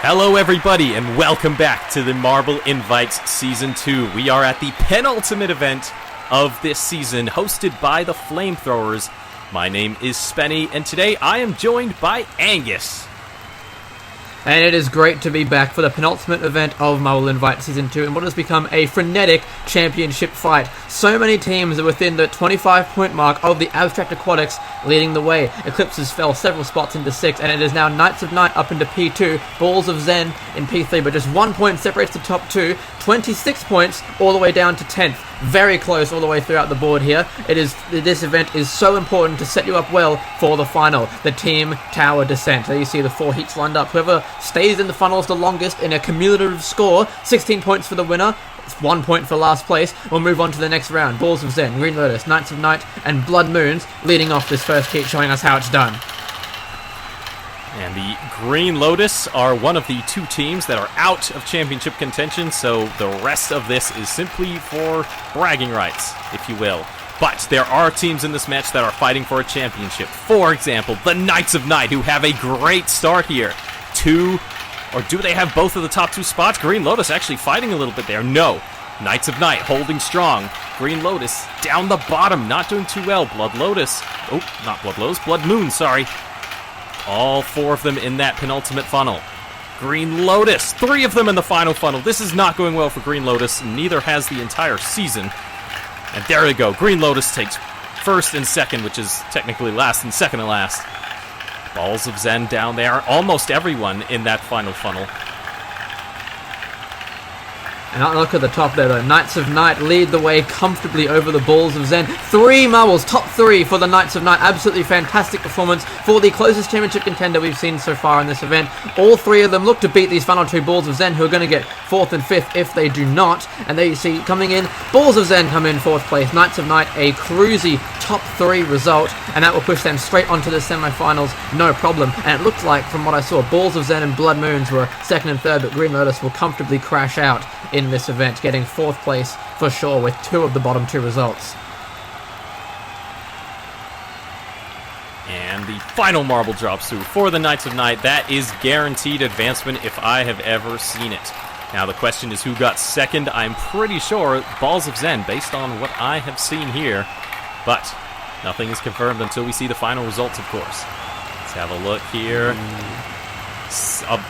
Hello everybody and welcome back to the Marble Invites Season 2. We are at the penultimate event of this season, hosted by the Flamethrowers. My name is Spenny, and today I am joined by Angus. And it is great to be back for the penultimate event of Marble Invite Season 2 in what has become a frenetic championship fight. So many teams are within the 25-point mark of the Abstract Aquatics leading the way. Eclipses fell several spots into 6, and it is now Knights of Night up into P2, Balls of Zen in P3, but just 1 point separates the top two, 26 points all the way down to 10th. Very close all the way throughout the board here. This event is so important to set you up well for the final, the Team Tower Descent. There you see the 4 heats lined up. Whoever stays in the finals the longest in a cumulative score, 16 points for the winner, it's 1 point for last place. We'll move on to the next round. Balls of Zen, Green Lotus, Knights of Night, and Blood Moons leading off this first heat, showing us how it's done. And the Green Lotus are one of the 2 teams that are out of championship contention, so the rest of this is simply for bragging rights, if you will. But there are teams in this match that are fighting for a championship. For example, the Knights of Night, who have a great start here. Or do they have both of the top 2 spots? Green Lotus actually fighting a little bit there. No. Knights of Night holding strong. Green Lotus down the bottom, not doing too well. Blood Lotus. Oh, not Blood Lotus. Blood Moon, sorry. All 4 of them in that penultimate funnel. Green Lotus, 3 of them in the final funnel. This is not going well for Green Lotus, neither has the entire season. And there we go. Green Lotus takes first and second, which is technically last and second to last. Balls of Zen down there. Almost everyone in that final funnel. And look at the top there though. Knights of Night lead the way comfortably over the Balls of Zen. 3 marbles, top 3 for the Knights of Night. Absolutely fantastic performance for the closest championship contender we've seen so far in this event. All 3 of them look to beat these final 2 Balls of Zen, who are going to get 4th and 5th if they do not. And there you see coming in, Balls of Zen come in 4th place. Knights of Night, a cruisy top 3 result, and that will push them straight onto the semi-finals, no problem. And it looked like, from what I saw, Balls of Zen and Blood Moons were 2nd and 3rd, but Green Lotus will comfortably crash out in this event, getting 4th place for sure with 2 of the bottom 2 results. And the final marble drops through for the Knights of Night. That is guaranteed advancement if I have ever seen it. Now the question is who got 2nd. I'm pretty sure Balls of Zen, based on what I have seen here. But nothing is confirmed until we see the final results, of course. Let's have a look here.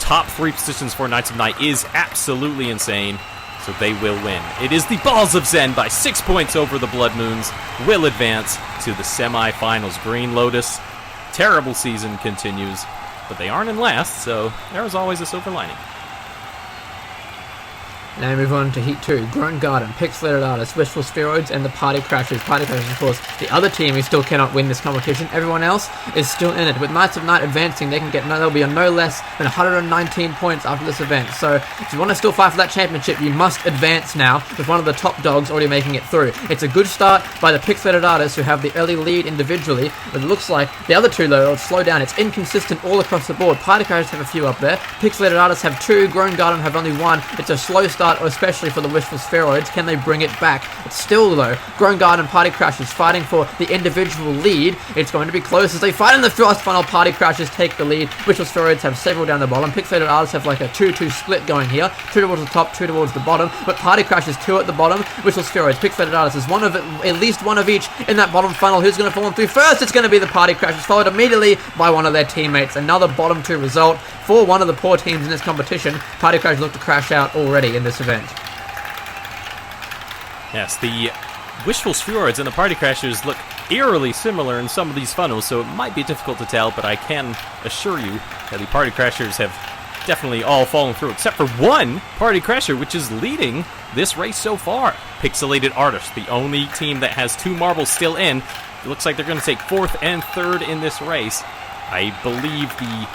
Top 3 positions for Knights of Night is absolutely insane, so they will win. It is the Balls of Zen by 6 points over the Blood Moons, will advance to the semi-finals. Green Lotus, terrible season continues, but they aren't in last, so there is always a silver lining. Now we move on to Heat 2, Grown Garden, Pixelated Artists, Wishful Spheroids, and the Party Crashers. Party Crashers, of course, the other team who still cannot win this competition. Everyone else is still in it. With Knights of Night advancing, they'll be on no less than 119 points after this event. So if you want to still fight for that championship, you must advance now, with one of the top dogs already making it through. It's a good start by the Pixelated Artists, who have the early lead individually, but it looks like the other 2, though, will slow down. It's inconsistent all across the board. Party Crashers have a few up there. Pixelated Artists have 2, Grown Garden have only 1. It's a slow start, especially for the Wishful Spheroids. Can they bring it back? But still though, Grown Garden and Party Crashers fighting for the individual lead. It's going to be close as they fight in the first funnel. Party Crashers take the lead. Wishful Spheroids have several down the bottom. Pixelated Artists have like a 2-2 split going here. 2 towards the top, 2 towards the bottom. But Party Crashers 2 at the bottom. Wishful Spheroids, Pixelated Artists is at least one of each in that bottom funnel. Who's going to fall on through first? It's going to be the Party Crashers, followed immediately by one of their teammates. Another bottom 2 result for one of the poor teams in this competition. Party Crashers look to crash out already in this event. Yes, the Wishful Spheroids and the Party Crashers look eerily similar in some of these funnels, so it might be difficult to tell, but I can assure you that the Party Crashers have definitely all fallen through, except for one Party Crasher, which is leading this race so far. Pixelated Artists, the only team that has 2 marbles still in. It looks like they're going to take 4th and 3rd in this race. I believe the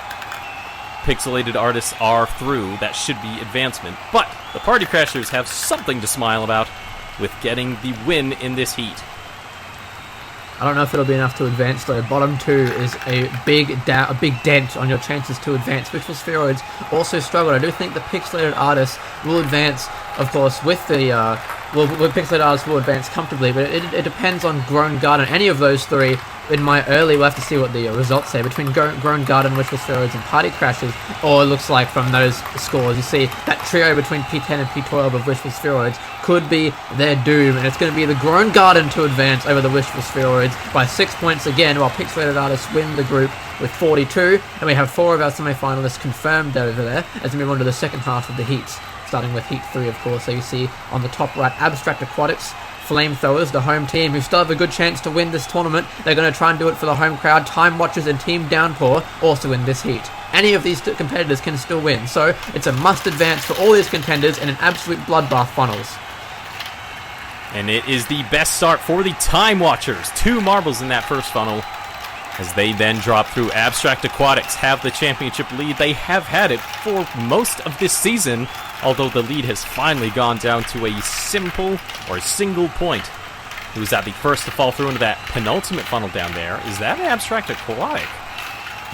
Pixelated Artists are through. That should be advancement. But the Party Crashers have something to smile about with getting the win in this heat. I don't know if it'll be enough to advance though. Bottom 2 is a big dent on your chances to advance. Wishful Spheroids also struggled. I do think the Pixelated Artists will advance, of course, with the with Pixelated Artists will advance comfortably, but it depends on Grown Garden. Any of those 3 in my early, we'll have to see what the results say, between Grown Garden, Wishful Spheroids, and Party Crashes, or it looks like from those scores, you see that trio between P10 and P12 of Wishful Spheroids could be their doom, and it's going to be the Grown Garden to advance over the Wishful Spheroids by 6 points again, while Pixelated Artists win the group with 42, and we have 4 of our semi-finalists confirmed over there as we move on to the second half of the heats, starting with Heat 3, of course. So you see on the top right, Abstract Aquatics, Flamethrowers, the home team, who still have a good chance to win this tournament. They're going to try and do it for the home crowd. Time Watchers and Team Downpour also in this heat. Any of these competitors can still win, so it's a must advance for all these contenders in an absolute bloodbath finals. And it is the best start for the Time Watchers. 2 marbles in that first funnel, as they then drop through. Abstract Aquatics have the championship lead. They have had it for most of this season, although the lead has finally gone down to a single point. Who's that the first to fall through into that penultimate funnel down there? Is that Abstract Aquatic?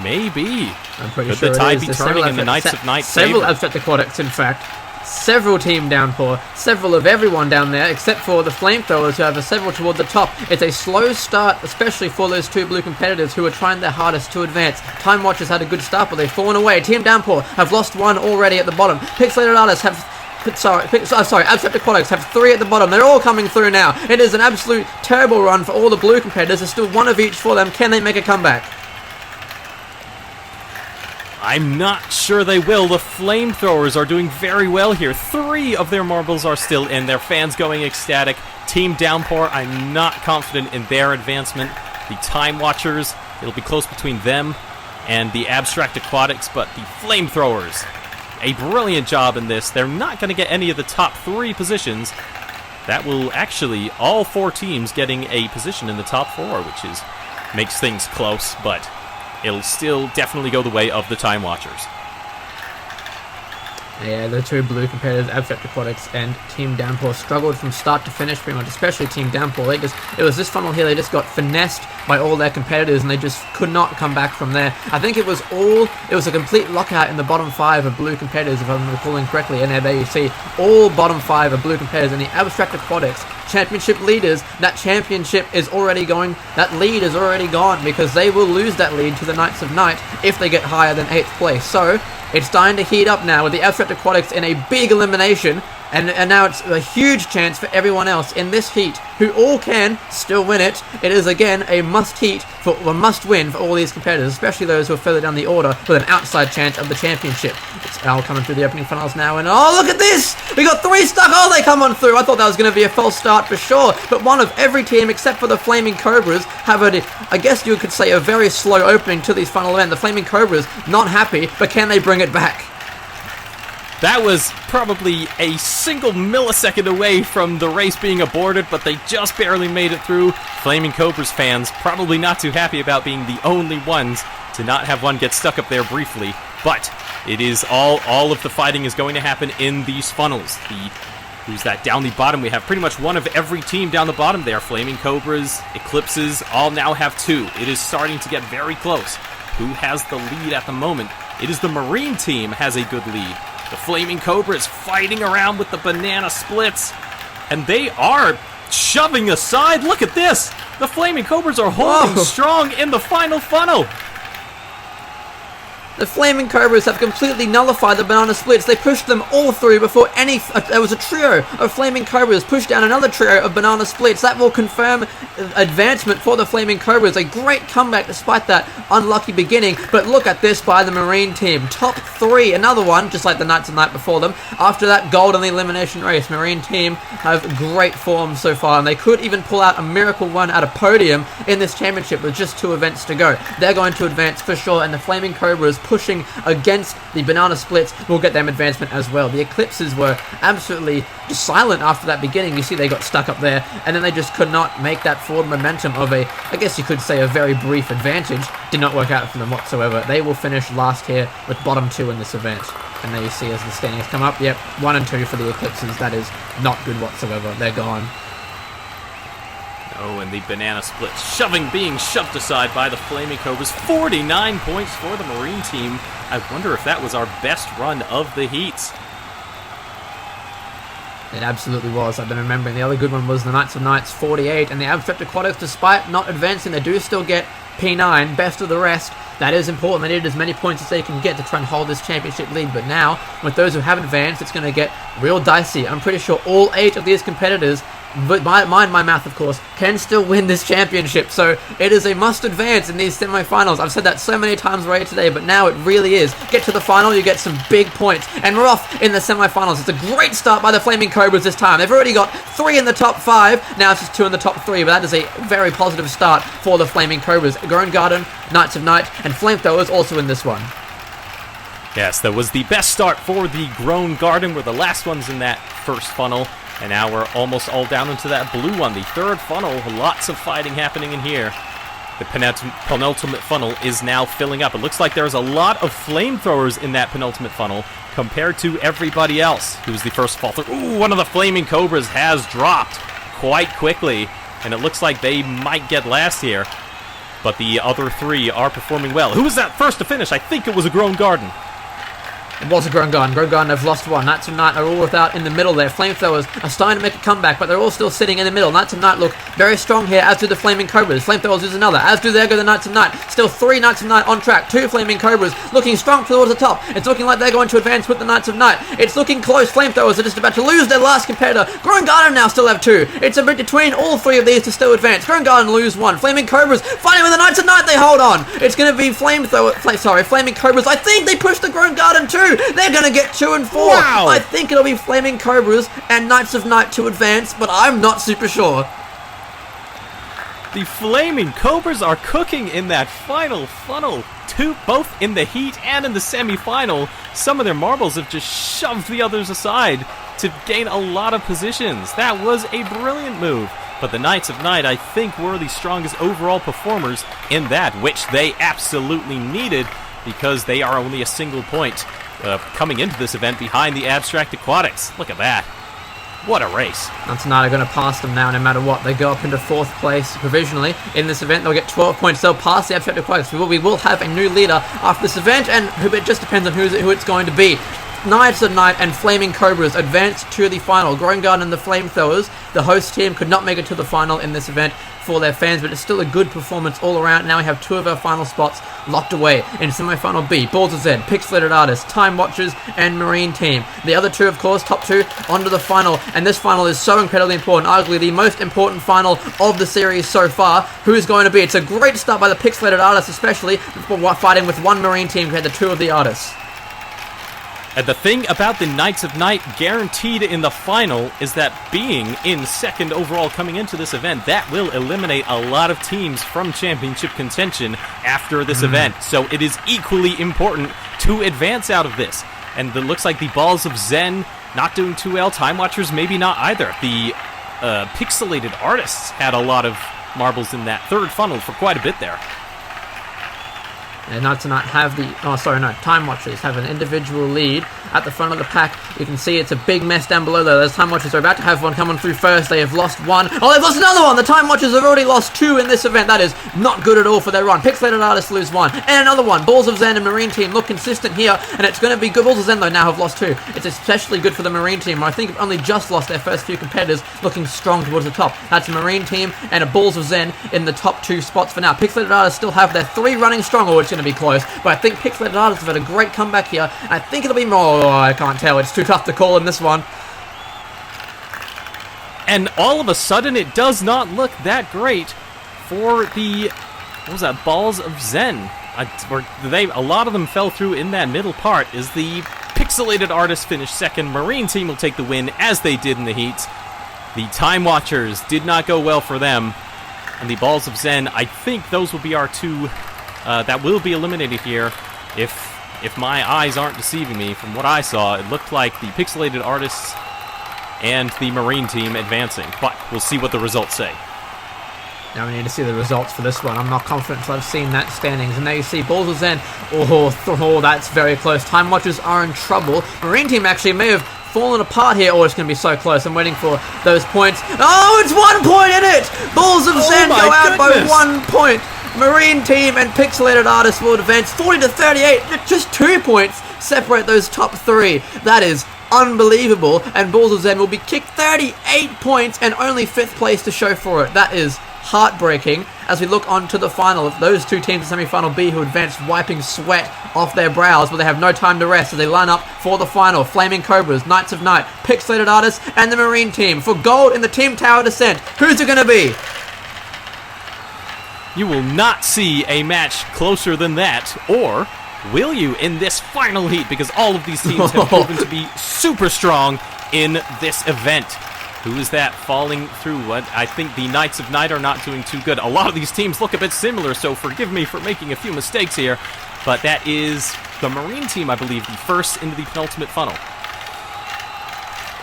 Maybe. I'm pretty Could sure the tide it is. be turning in the Knights of Night Several favor? Abstract Aquatics, in fact. Several Team Downpour, several of everyone down there, except for the Flamethrowers, who have several toward the top. It's a slow start, especially for those 2 blue competitors who are trying their hardest to advance. Time Watchers had a good start, but they've fallen away. Team Downpour have lost 1 already at the bottom. Pixelated Artists have... Abstract Aquatics have 3 at the bottom. They're all coming through now. It is an absolute terrible run for all the blue competitors. There's still 1 of each for them. Can they make a comeback? I'm not sure they will. The Flamethrowers are doing very well here. 3 of their marbles are still in. Their fans going ecstatic. Team Downpour, I'm not confident in their advancement. The Time Watchers, it'll be close between them and the Abstract Aquatics, but the Flamethrowers, a brilliant job in this. They're not going to get any of the top 3 positions. That will actually, all 4 teams getting a position in the top 4, which makes things close, but it'll still definitely go the way of the Time Watchers. Yeah, the 2 blue competitors, Abstract Aquatics and Team Downpour, struggled from start to finish pretty much, especially Team Downpour. It was this funnel here, they just got finessed by all their competitors and they just could not come back from there. I think it was a complete lockout in the bottom 5 of blue competitors, if I'm recalling correctly, and there you see all bottom 5 of blue competitors, and the Abstract Aquatics championship leaders, that lead is already gone, because they will lose that lead to the Knights of Night if they get higher than 8th place. So it's starting to heat up now with the Abstract Aquatics in a big elimination, and now it's a huge chance for everyone else in this heat who all can still win it. It is again a must win for all these competitors, especially those who are further down the order with an outside chance of the championship. It's Al coming through the opening funnels now, and oh, look at this! We got 3 stuck. Oh, they come on through. I thought that was going to be a false start for sure, but one of every team except for the Flaming Cobras have I guess you could say, a very slow opening to these funnel event. The Flaming Cobras not happy, but can they bring it back? That was probably a single millisecond away from the race being aborted, but they just barely made it through. Flaming Cobras fans probably not too happy about being the only ones to not have one get stuck up there briefly, but it is all of the fighting is going to happen in these funnels. Who's that down the bottom? We have pretty much one of every team down the bottom there. Flaming Cobras, Eclipses, all now have 2. It is starting to get very close. Who has the lead at the moment? It is the Marine team has a good lead. The Flaming Cobras fighting around with the banana splits, and they are shoving aside. Look at this! The Flaming Cobras are holding strong in the final funnel. The Flaming Cobras have completely nullified the banana splits. They pushed them all through before there was a trio of Flaming Cobras pushed down another trio of banana splits. That will confirm advancement for the Flaming Cobras. A great comeback despite that unlucky beginning. But look at this by the Marine team. Top 3, another one, just like the Knights of Night before them. After that gold in the elimination race, Marine team have great form so far, and they could even pull out a miracle run at a podium in this championship with just 2 events to go. They're going to advance for sure, and the Flaming Cobras pushing against the banana splits will get them advancement as well. The Eclipses were absolutely silent after that beginning. You see they got stuck up there, and then they just could not make that forward momentum of I guess you could say, a very brief advantage. Did not work out for them whatsoever. They will finish last here with bottom 2 in this event. And there you see as the standings come up, yep, 1 and 2 for the Eclipses. That is not good whatsoever. They're gone. Oh, and the banana split being shoved aside by the Flaming Cobras. 49 points for the Marine team. I wonder if that was our best run of the heats. It absolutely was. I've been remembering. The other good one was the Knights of Knights 48, and the Abstract Aquatics, despite not advancing, they do still get P9, best of the rest. That is important. They need as many points as they can get to try and hold this championship lead. But now, with those who have advanced, it's going to get real dicey. I'm pretty sure all 8 of these competitors, but mind my math, of course, can still win this championship. So it is a must advance in these semi-finals. I've said that so many times already today, but now it really is. Get to the final, you get some big points. And we're off in the semi-finals. It's a great start by the Flaming Cobras this time. They've already got 3 in the top 5. Now it's just 2 in the top 3, but that is a very positive start for the Flaming Cobras. Grown Garden, Knights of Night, and Flamethrowers also in this one. Yes, that was the best start for the Grown Garden. We're the last ones in that first funnel. And now we're almost all down into that blue one, the third funnel. Lots of fighting happening in here. The penultimate funnel is now filling up. It looks like there's a lot of flamethrowers in that penultimate funnel compared to everybody else who's the first fall through. Ooh, one of the Flaming Cobras has dropped quite quickly, and it looks like they might get last here. But the other 3 are performing well. Who was that first to finish? I think it was a Grown Garden. It was a Grown Garden. Grown Garden have lost 1. Knights of Night are all without in the middle there. Flamethrowers are starting to make a comeback, but they're all still sitting in the middle. Knights of Night look very strong here, as do the Flaming Cobras. Flamethrowers is another, as do there go the Knights of Night. Still 3 Knights of Night on track. 2 Flaming Cobras looking strong towards the top. It's looking like they're going to advance with the Knights of Night. It's looking close. Flamethrowers are just about to lose their last competitor. Grown Garden now still have 2. It's a bit between all 3 of these to still advance. Grown Garden lose 1. Flaming Cobras fighting with the Knights of Night. They hold on. It's going to be Flaming Cobras. I think they pushed the Grown Garden too. They're going to get 2 and 4. Wow. I think it'll be Flaming Cobras and Knights of Night to advance, but I'm not super sure. The Flaming Cobras are cooking in that final funnel. 2, both in the heat and in the semi-final. Some of their marbles have just shoved the others aside to gain a lot of positions. That was a brilliant move. But the Knights of Night, I think, were the strongest overall performers in that, which they absolutely needed because they are only a single point coming into this event behind the Abstract Aquatics. Look at that. What a race. Knights of Night are going to pass them now no matter what. They go up into 4th place provisionally in this event. They'll get 12 points. They'll pass the Abstract Aquatics. We will have a new leader after this event, and it just depends on who it's going to be. Knights of Night and Flaming Cobras advance to the final. Grown Garden and the Flamethrowers, the host team, could not make it to the final in this event for their fans, but it's still a good performance all around. Now we have 2 of our final spots locked away in semi-final B. Balls of Zen, Pixelated Artists, Time Watchers, and Marine Team. The other 2, of course, top 2, onto the final, and this final is so incredibly important, arguably the most important final of the series so far. Who's going to be? It's a great start by the Pixelated Artists, especially fighting with 1 Marine Team compared to 2 of the artists. And the thing about the Knights of Night guaranteed in the final is that being in 2nd overall coming into this event, that will eliminate a lot of teams from championship contention after this event. So it is equally important to advance out of this. And it looks like the Balls of Zen not doing too well. Time Watchers maybe not either. The Pixelated Artists had a lot of marbles in that 3rd funnel for quite a bit there. And Knights of Night have Time Watchers have an individual lead at the front of the pack. You can see it's a big mess down below there. Those Time Watchers are about to have one come on through first. They have lost 1. Oh, they've lost another one! The Time Watchers have already lost 2 in this event. That is not good at all for their run. Pixelated Artists lose 1. And another one. Balls of Zen and Marine Team look consistent here, and it's going to be good. Balls of Zen, though, now have lost 2. It's especially good for the Marine Team, where I think have only just lost their first few competitors, looking strong towards the top. That's a Marine Team and a Balls of Zen in the top 2 spots for now. Pixelated Artists still have their 3 running strong. Oh, it's going to be close. But I think Pixelated Artists have had a great comeback here. I think it'll be more. Oh, I can't tell. It's too tough to call in this one. And all of a sudden, it does not look that great for the, what was that, Balls of Zen. A lot of them fell through in that middle part. Is the Pixelated Artists finish 2nd. Marine Team will take the win, as they did in the heats. The Time Watchers did not go well for them. And the Balls of Zen, I think those will be our 2 that will be eliminated here. If my eyes aren't deceiving me, from what I saw, it looked like the Pixelated Artists and the Marine Team advancing. But we'll see what the results say. Now we need to see the results for this one. I'm not confident until I've seen that standings. And there you see Balls of Zen. Oh, that's very close. Time Watchers are in trouble. Marine Team actually may have fallen apart here. Oh, it's going to be so close. I'm waiting for those points. Oh, it's 1 point in it! Balls of Zen go out by 1 point. Marine Team and Pixelated Artists will advance 40 to 38. Just 2 points separate those top 3. That is unbelievable, and Balls of Zen will be kicked 38 points and only 5th place to show for it. That is heartbreaking as we look on to the final. Of those two teams in semi-final B who advanced wiping sweat off their brows, but they have no time to rest as they line up for the final. Flaming Cobras, Knights of Night, Pixelated Artists, and the Marine team for gold in the Team Tower Descent. Who's it going to be? You will not see a match closer than that, or will you in this final heat? Because all of these teams have proven to be super strong in this event. Who is that falling through? What? I think the Knights of Night are not doing too good. A lot of these teams look a bit similar, so forgive me for making a few mistakes here. But that is the Marine team, I believe, the first into the penultimate funnel.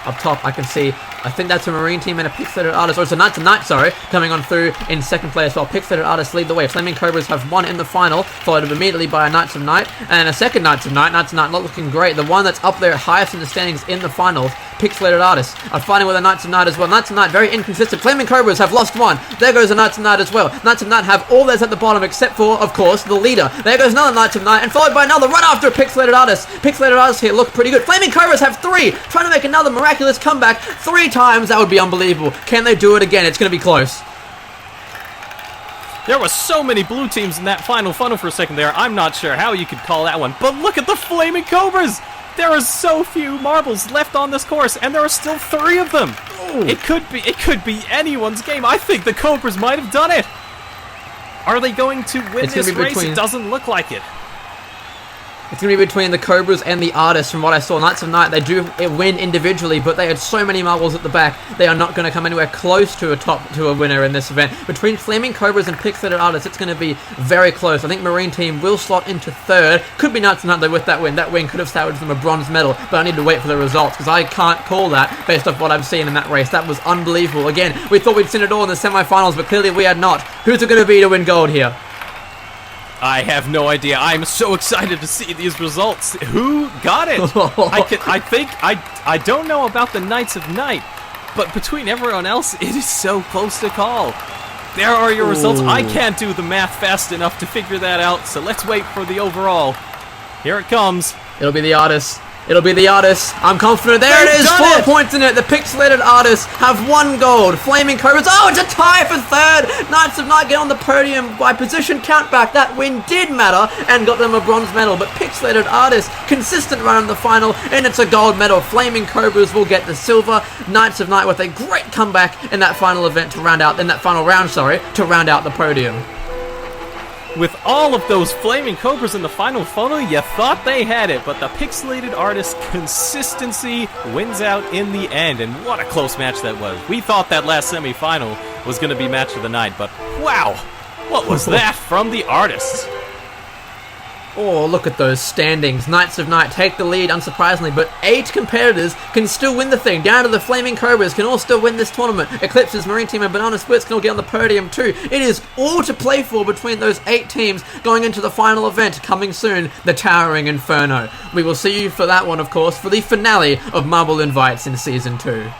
Up top, I can see, I think that's a Marine team and a Pixelated Artist, or it's a Knights of Night, sorry, coming on through in second place, while Pixelated Artists lead the way. Flaming Cobras have won in the final, followed up immediately by a Knights of Night, and a second Knights of Night. Knights of Night not looking great. The one that's up there highest in the standings in the finals, Pixelated Artists, are fighting with the Knights of Night as well. Knights of Night very inconsistent. Flaming Cobras have lost one. There goes the Knights of Night as well. Knights of Night have all theirs at the bottom except for, of course, the leader. There goes another Knights of Night, and followed by another right after Pixelated Artists. Pixelated Artists here look pretty good. Flaming Cobras have 3, trying to make another miraculous comeback 3 times. That would be unbelievable. Can they do it again? It's going to be close. There were so many blue teams in that final funnel for a second there. I'm not sure how you could call that one, but look at the Flaming Cobras! There are so few marbles left on this course, and there are still 3 of them. Ooh. It could be anyone's game. I think the Cobras might have done it. Are they going to win this race? It doesn't look like it. It's going to be between the Cobras and the Artists from what I saw. Knights of Night, they do win individually, but they had so many marbles at the back, they are not going to come anywhere close to a winner in this event. Between Flaming Cobras and Pixelated Artists, it's going to be very close. I think Marine Team will slot into 3rd. Could be Knights of Night though with that win. That win could have salvaged them a bronze medal, but I need to wait for the results because I can't call that based off what I've seen in that race. That was unbelievable. Again, we thought we'd seen it all in the semi-finals, but clearly we had not. Who's it going to be to win gold here? I have no idea. I'm so excited to see these results. Who got it? I don't know about the Knights of Night, but between everyone else, it is so close to call. There are your results. I can't do the math fast enough to figure that out, so let's wait for the overall. Here it comes. It'll be the Artists. It'll be the Artists. I'm confident. There it is. 4 points in it. The Pixelated Artists have 1 gold. Flaming Cobras. Oh, it's a tie for 3rd. Knights of Night get on the podium by position countback. That win did matter and got them a bronze medal. But Pixelated Artists, consistent run in the final, and it's a gold medal. Flaming Cobras will get the silver. Knights of Night with a great comeback in that final event to round out, to round out the podium. With all of those Flaming Cobras in the final funnel, you thought they had it, but the Pixelated Artist consistency wins out in the end, and what a close match that was. We thought that last semi-final was going to be match of the night, but wow, what was that from the Artists? Oh, look at those standings. Knights of Night take the lead, unsurprisingly, but 8 competitors can still win the thing. Down to the Flaming Cobras can all still win this tournament. Eclipses, Marine Team, and Banana Splits can all get on the podium too. It is all to play for between those 8 teams going into the final event coming soon, the Towering Inferno. We will see you for that one, of course, for the finale of Marble Invites in Season 2.